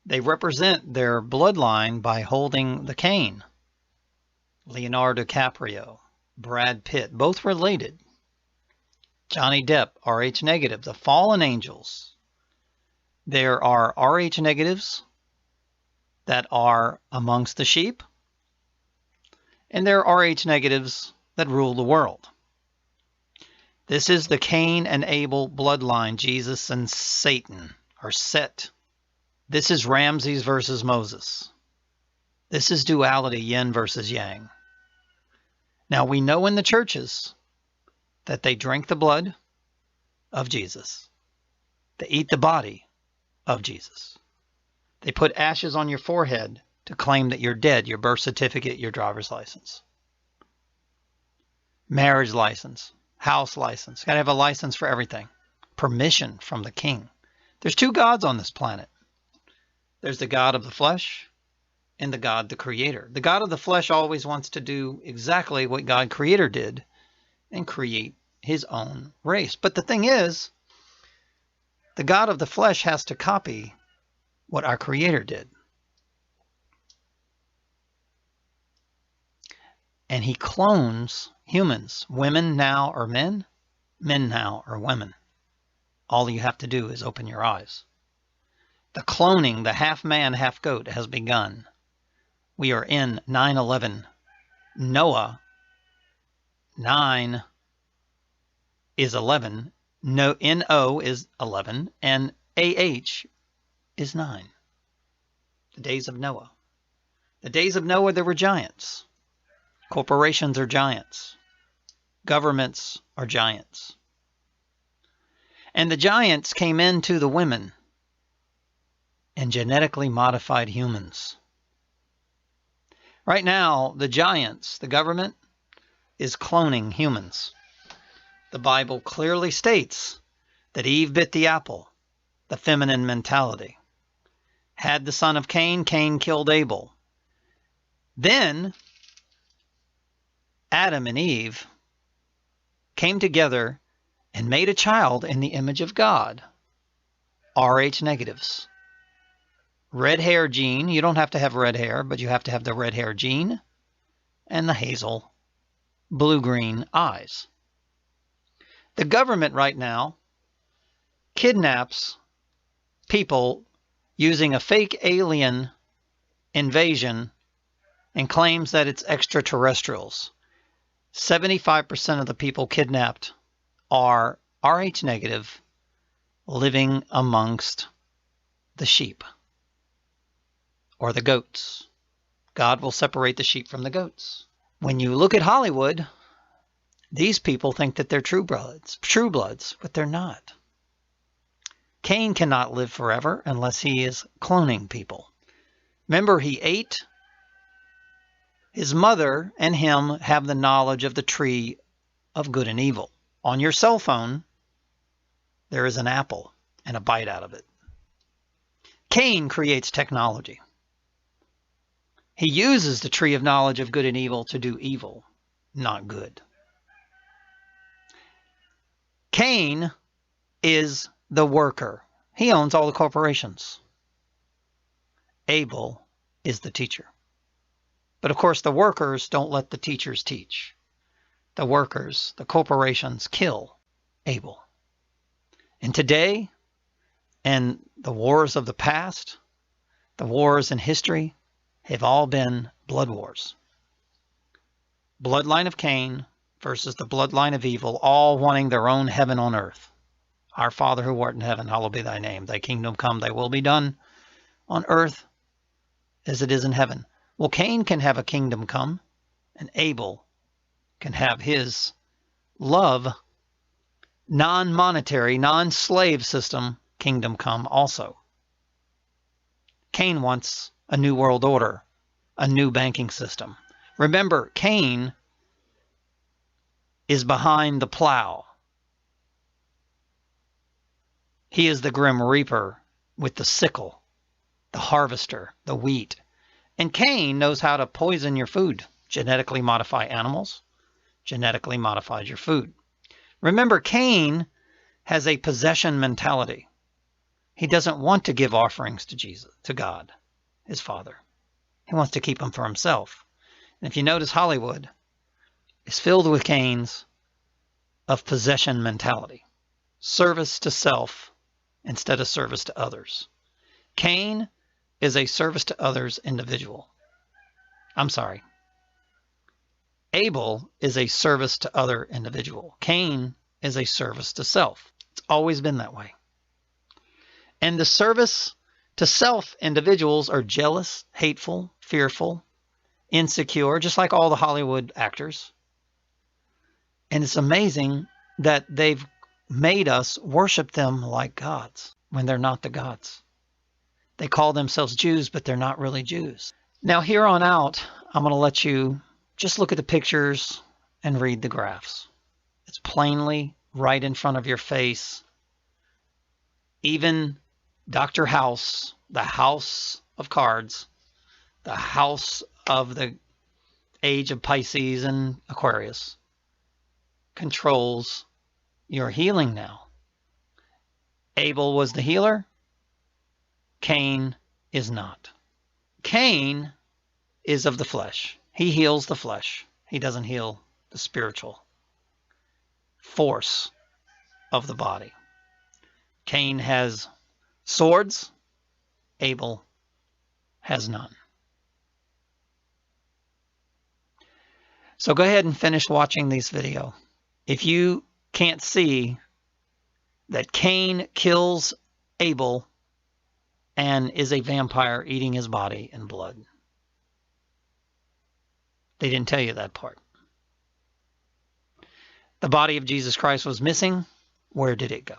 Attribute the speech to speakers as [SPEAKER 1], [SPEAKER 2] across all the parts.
[SPEAKER 1] They represent their bloodline by holding the CAIN. Leonardo DiCaprio, Brad Pitt, both related. Johnny Depp, Rh negative, the fallen angels. There are Rh negatives that are amongst the sheep, and there are Rh negatives that rule the world. This is the Cain and Abel bloodline, Jesus and Satan, or Set. This is Ramses versus Moses. This is duality, yin versus yang. Now we know in the churches that they drink the blood of Jesus. They eat the body of Jesus. They put ashes on your forehead to claim that you're dead, your birth certificate, your driver's license. Marriage license, house license. Got to have a license for everything. Permission from the king. There's two gods on this planet. There's the God of the flesh and the God, the creator. The God of the flesh always wants to do exactly what God creator did and create his own race. But the thing is, the God of the flesh has to copy what our creator did. And he clones humans. Women now are men. Men now are women. All you have to do is open your eyes. The cloning, the half man, half goat, has begun. We are in 9/11. Noah, 9 is 11. No, N-O is 11. And A-H is 9. The days of Noah. The days of Noah, there were giants. Corporations are giants. Governments are giants. And the giants came into the women and genetically modified humans. Right now, the giants, the government, is cloning humans. The Bible clearly states that Eve bit the apple, the feminine mentality. Had the son of Cain, Cain killed Abel. Then Adam and Eve came together and made a child in the image of God. Rh negatives. Red hair gene. You don't have to have red hair, but you have to have the red hair gene and the hazel blue-green eyes. The government right now kidnaps people using a fake alien invasion and claims that it's extraterrestrials. 75% of the people kidnapped are Rh negative, living amongst the sheep or the goats. God will separate the sheep from the goats. When you look at Hollywood, these people think that they're true bloods, but they're not. Cain cannot live forever unless he is cloning people. Remember, he ate. His mother and him have the knowledge of the tree of good and evil. On your cell phone, there is an apple and a bite out of it. Cain creates technology. He uses the tree of knowledge of good and evil to do evil, not good. Cain is the worker. He owns all the corporations. Abel is the teacher. But of course, the workers don't let the teachers teach. The workers, the corporations, kill Abel. And today, and the wars of the past, the wars in history, have all been blood wars. Bloodline of Cain versus the bloodline of evil, all wanting their own heaven on earth. Our Father who art in heaven, hallowed be thy name. Thy kingdom come, thy will be done on earth as it is in heaven. Well, Cain can have a kingdom come, and Abel can have his love, non-monetary, non-slave system kingdom come also. Cain wants a new world order, a new banking system. Remember, Cain is behind the plow. He is the grim reaper with the sickle, the harvester, the wheat. And Cain knows how to poison your food, genetically modify animals, genetically modifies your food. Remember, Cain has a possession mentality. He doesn't want to give offerings to Jesus, to God, his Father. He wants to keep them for himself. And if you notice, Hollywood is filled with Cains of possession mentality, service to self instead of service to others. Cain is a service to others individual. I'm sorry. Abel is a service to other individual. Cain is a service to self. It's always been that way. And the service to self individuals are jealous, hateful, fearful, insecure, just like all the Hollywood actors. And it's amazing that they've made us worship them like gods when they're not the gods. They call themselves Jews, but they're not really Jews. Now, here on out, I'm going to let you just look at the pictures and read the graphs. It's plainly right in front of your face. Even Dr. House, the house of cards, the house of the age of Pisces and Aquarius, controls your healing now. Abel was the healer. Cain is not. Cain is of the flesh. He heals the flesh. He doesn't heal the spiritual force of the body. Cain has swords. Abel has none. So go ahead and finish watching this video. If you can't see that Cain kills Abel and is a vampire eating his body and blood. They didn't tell you that part. The body of Jesus Christ was missing. Where did it go?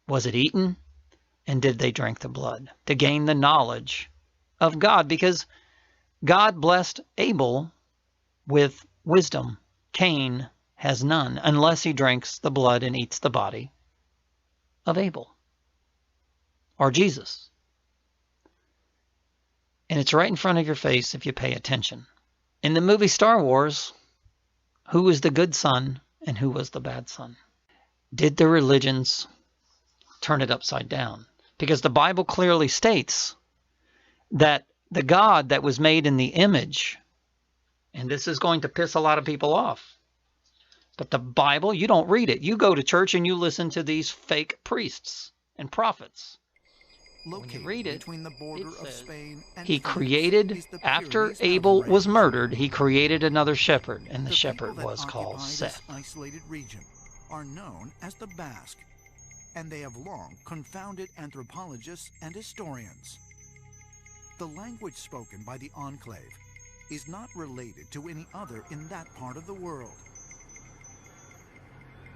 [SPEAKER 1] Was it eaten? And did they drink the blood to gain the knowledge of God? Because God blessed Abel with wisdom. Cain has none unless he drinks the blood and eats the body of Abel or Jesus. And it's right in front of your face if you pay attention. In the movie Star Wars, who was the good son and who was the bad son? Did the religions turn it upside down? Because the Bible clearly states that the God that was made in the image, and this is going to piss a lot of people off, but the Bible, you don't read it. You go to church and you listen to these fake priests and prophets. When you read it, it says he created, after Abel was murdered, he created another shepherd, and the shepherd was called Seth.
[SPEAKER 2] Isolated region are known as the Basque, and they have long confounded anthropologists and historians. The language spoken by the enclave is not related to any other in that part of the world.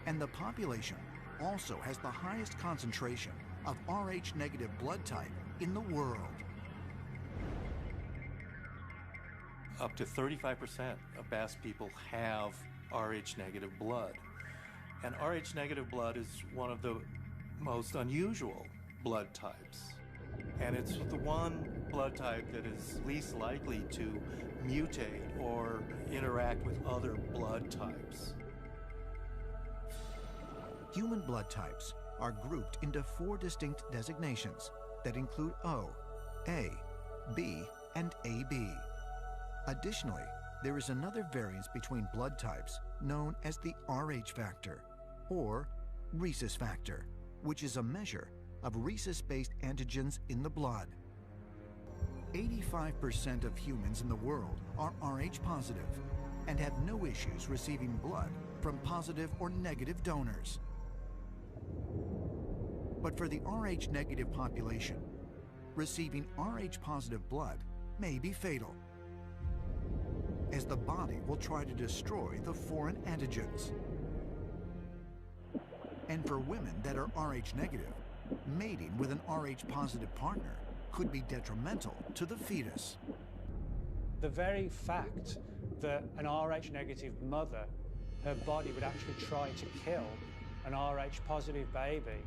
[SPEAKER 2] And the population also has the highest concentration of Rh-negative blood type in the world.
[SPEAKER 3] Up to 35% of Basque people have Rh-negative blood. And Rh-negative blood is one of the most unusual blood types. And it's the one blood type that is least likely to mutate or interact with other blood types.
[SPEAKER 2] Human blood types are grouped into 4 distinct designations that include O, A, B, and AB. Additionally, there is another variance between blood types known as the Rh factor, or rhesus factor, which is a measure of rhesus-based antigens in the blood. 85% of humans in the world are Rh positive and have no issues receiving blood from positive or negative donors. But for the Rh negative population, receiving Rh positive blood may be fatal, as the body will try to destroy the foreign antigens. And for women that are Rh negative, mating with an Rh positive partner could be detrimental to the fetus.
[SPEAKER 4] The very fact that an Rh negative mother, her body would actually try to kill an Rh positive baby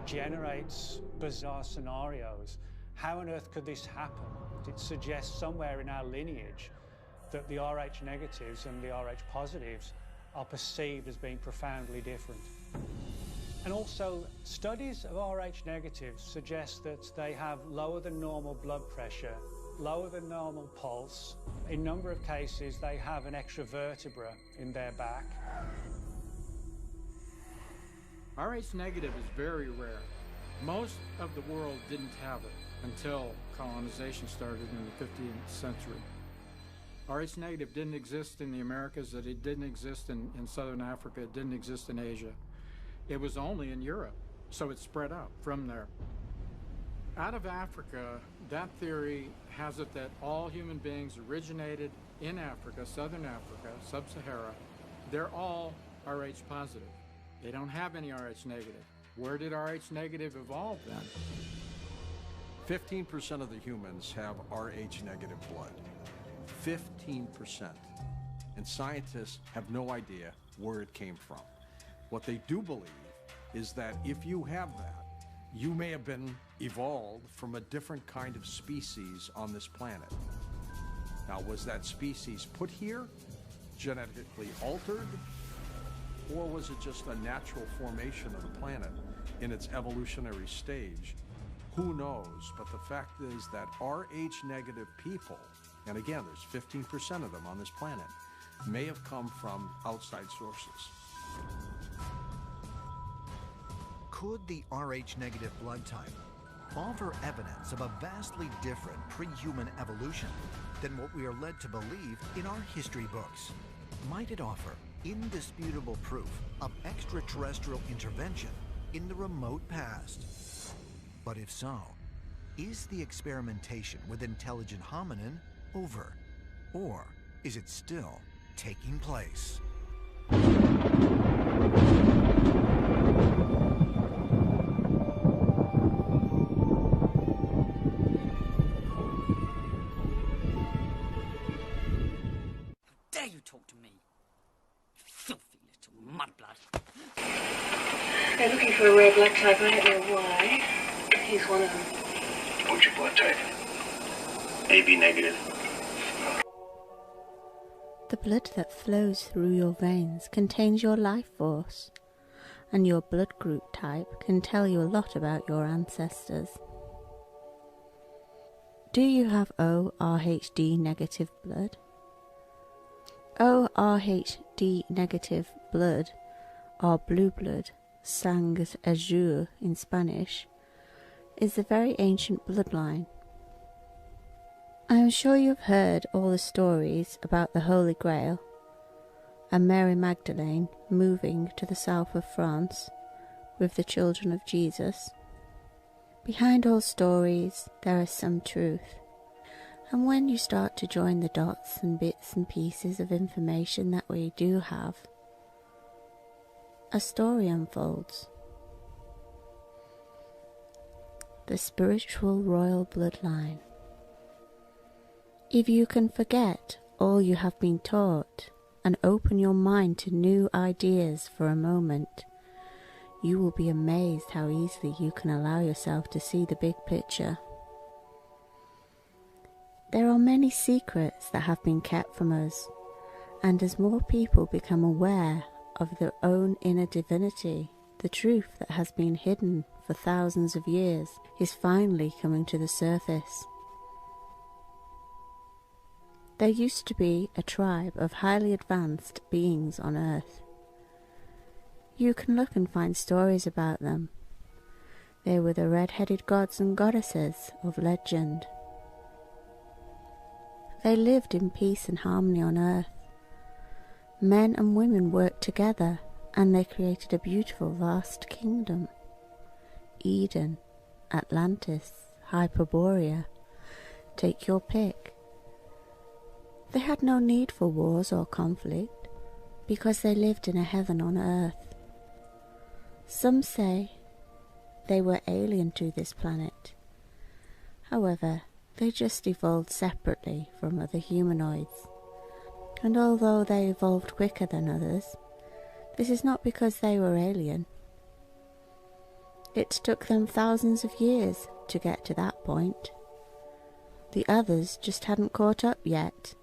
[SPEAKER 4] generates bizarre scenarios. How on earth could this happen? It suggests somewhere in our lineage that the Rh negatives and the Rh positives are perceived as being profoundly different. And also, studies of Rh negatives suggest that they have lower than normal blood pressure, lower than normal pulse. In a number of cases, they have an extra vertebra in their back.
[SPEAKER 5] Rh negative is very rare. Most of the world didn't have it until colonization started in the 15th century. Rh negative didn't exist in the Americas, it didn't exist in Southern Africa, it didn't exist in Asia. It was only in Europe, so it spread out from there. Out of Africa, that theory has it that all human beings originated in Africa, Southern Africa, Sub-Sahara. They're all Rh positive. They don't have any Rh negative. Where did Rh negative evolve then?
[SPEAKER 6] 15% of the humans have Rh negative blood. 15%. And scientists have no idea where it came from. What they do believe is that if you have that, you may have been evolved from a different kind of species on this planet. Now, was that species put here, genetically altered, or was it just a natural formation of the planet in its evolutionary stage? Who knows? But the fact is that Rh negative people, and again, there's 15% of them on this planet, may have come from outside sources.
[SPEAKER 2] Could the Rh negative blood type offer evidence of a vastly different pre-human evolution than what we are led to believe in our history books? Might it offer indisputable proof of extraterrestrial intervention in the remote past? But if so, is the experimentation with intelligent hominin over? Or is it still taking place?
[SPEAKER 7] Dare you talk to me? Filthy little mudblood.
[SPEAKER 8] They're looking for a rare blood type. I don't know why. He's one of them.
[SPEAKER 9] What's your blood type? AB negative.
[SPEAKER 10] The blood that flows through your veins contains your life force, and your blood group type can tell you a lot about your ancestors. Do you have O-RHD negative blood? O-RHD negative blood, or blue blood, sangre azul in Spanish, is a very ancient bloodline. I am sure you've heard all the stories about the Holy Grail and Mary Magdalene moving to the south of France with the children of Jesus. Behind all stories there is some truth, and when you start to join the dots and bits and pieces of information that we do have, a story unfolds. The spiritual royal bloodline. If you can forget all you have been taught and open your mind to new ideas for a moment, you will be amazed how easily you can allow yourself to see the big picture. There are many secrets that have been kept from us, and as more people become aware of their own inner divinity, the truth that has been hidden for thousands of years is finally coming to the surface. There used to be a tribe of highly advanced beings on Earth. You can look and find stories about them. They were the red-headed gods and goddesses of legend. They lived in peace and harmony on Earth. Men and women worked together, and they created a beautiful vast kingdom. Eden, Atlantis, Hyperborea, take your pick. They had no need for wars or conflict, because they lived in a heaven on earth. Some say they were alien to this planet. However, they just evolved separately from other humanoids. And although they evolved quicker than others, this is not because they were alien. It took them thousands of years to get to that point. The others just hadn't caught up yet.